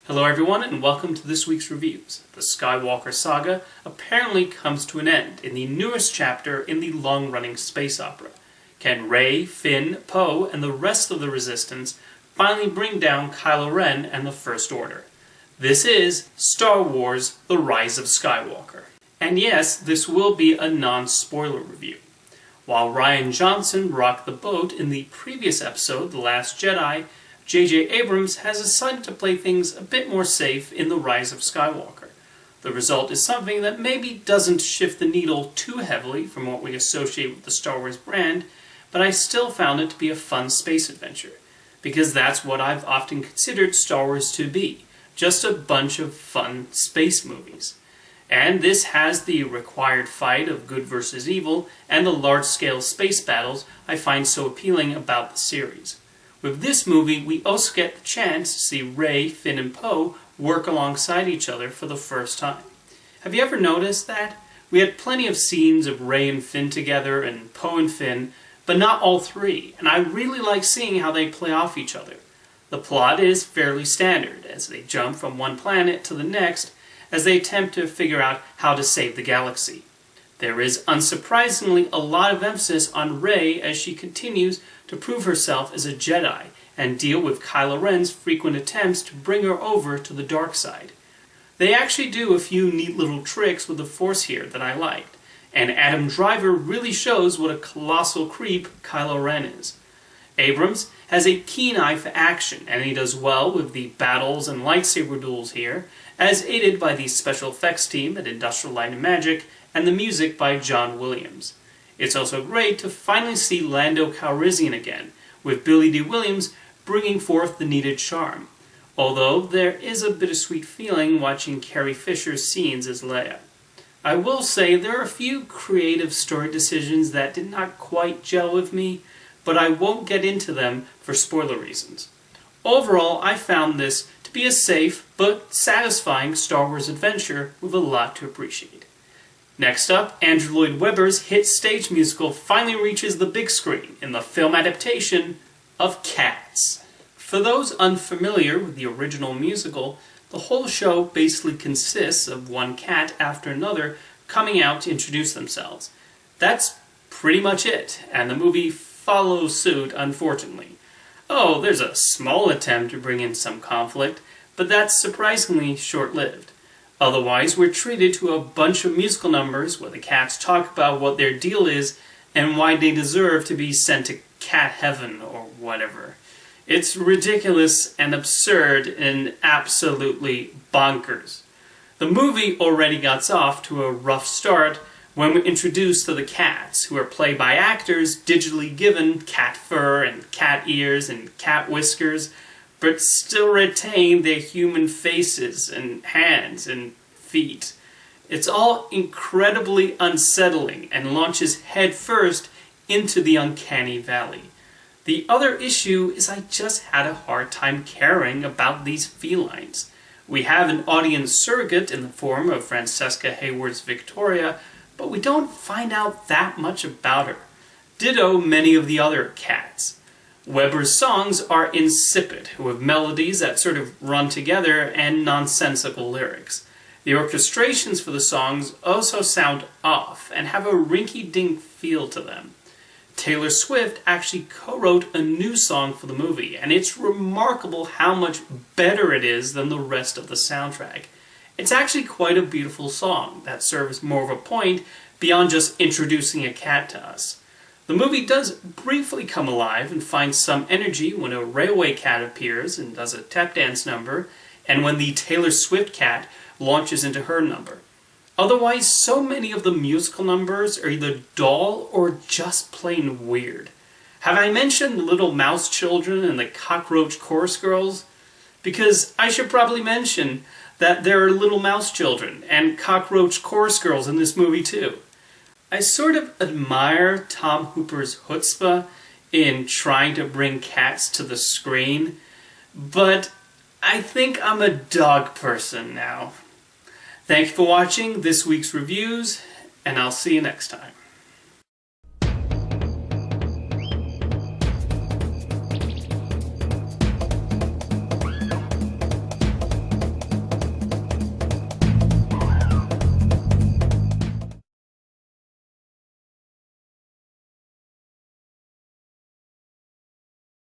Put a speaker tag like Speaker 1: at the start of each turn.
Speaker 1: Hello everyone and welcome to this week's reviews. The Skywalker saga apparently comes to an end in the newest chapter in the long-running space opera. Can Rey, Finn, Poe, and the rest of the Resistance finally bring down Kylo Ren and the First Order? This is Star Wars: The Rise of Skywalker. And yes, this will be a non-spoiler review. While Rian Johnson rocked the boat in the previous episode, The Last Jedi, J.J. Abrams has decided to play things a bit more safe in The Rise of Skywalker. The result is something that maybe doesn't shift the needle too heavily from what we associate with the Star Wars brand, but I still found it to be a fun space adventure, because that's what I've often considered Star Wars to be, just a bunch of fun space movies. And this has the required fight of good versus evil, and the large-scale space battles I find so appealing about the series. With this movie, we also get the chance to see Rey, Finn, and Poe work alongside each other for the first time. Have you ever noticed that? We had plenty of scenes of Rey and Finn together and Poe and Finn, but not all three, and I really like seeing how they play off each other. The plot is fairly standard, as they jump from one planet to the next as they attempt to figure out how to save the galaxy. There is, unsurprisingly, a lot of emphasis on Rey as she continues to prove herself as a Jedi and deal with Kylo Ren's frequent attempts to bring her over to the dark side. They actually do a few neat little tricks with the Force here that I liked, and Adam Driver really shows what a colossal creep Kylo Ren is. Abrams has a keen eye for action, and he does well with the battles and lightsaber duels here, as aided by the special effects team at Industrial Light and Magic and the music by John Williams. It's also great to finally see Lando Calrissian again, with Billy Dee Williams bringing forth the needed charm, although there is a bittersweet feeling watching Carrie Fisher's scenes as Leia. I will say there are a few creative story decisions that did not quite gel with me, but I won't get into them for spoiler reasons. Overall, I found this to be a safe but satisfying Star Wars adventure with a lot to appreciate. Next up, Andrew Lloyd Webber's hit stage musical finally reaches the big screen in the film adaptation of Cats. For those unfamiliar with the original musical, the whole show basically consists of one cat after another coming out to introduce themselves. That's pretty much it, and the movie follows suit, unfortunately. Oh, there's a small attempt to bring in some conflict, but that's surprisingly short-lived. Otherwise, we're treated to a bunch of musical numbers where the cats talk about what their deal is and why they deserve to be sent to cat heaven or whatever. It's ridiculous and absurd and absolutely bonkers. The movie already got off to a rough start when we're introduced to the cats, who are played by actors digitally given cat fur and cat ears and cat whiskers, but still retain their human faces and hands and feet. It's all incredibly unsettling and launches headfirst into the uncanny valley. The other issue is I just had a hard time caring about these felines. We have an audience surrogate in the form of Francesca Hayward's Victoria, but we don't find out that much about her. Ditto many of the other cats. Webber's songs are insipid, with melodies that sort of run together and nonsensical lyrics. The orchestrations for the songs also sound off and have a rinky-dink feel to them. Taylor Swift actually co-wrote a new song for the movie, and it's remarkable how much better it is than the rest of the soundtrack. It's actually quite a beautiful song that serves more of a point beyond just introducing a cat to us. The movie does briefly come alive and finds some energy when a railway cat appears and does a tap dance number, and when the Taylor Swift cat launches into her number. Otherwise, so many of the musical numbers are either dull or just plain weird. Have I mentioned the Little Mouse Children and the Cockroach Chorus Girls? Because I should probably mention that there are Little Mouse Children and Cockroach Chorus Girls in this movie too. I sort of admire Tom Hooper's chutzpah in trying to bring cats to the screen, but I think I'm a dog person now. Thank you for watching this week's reviews, and I'll see you next time.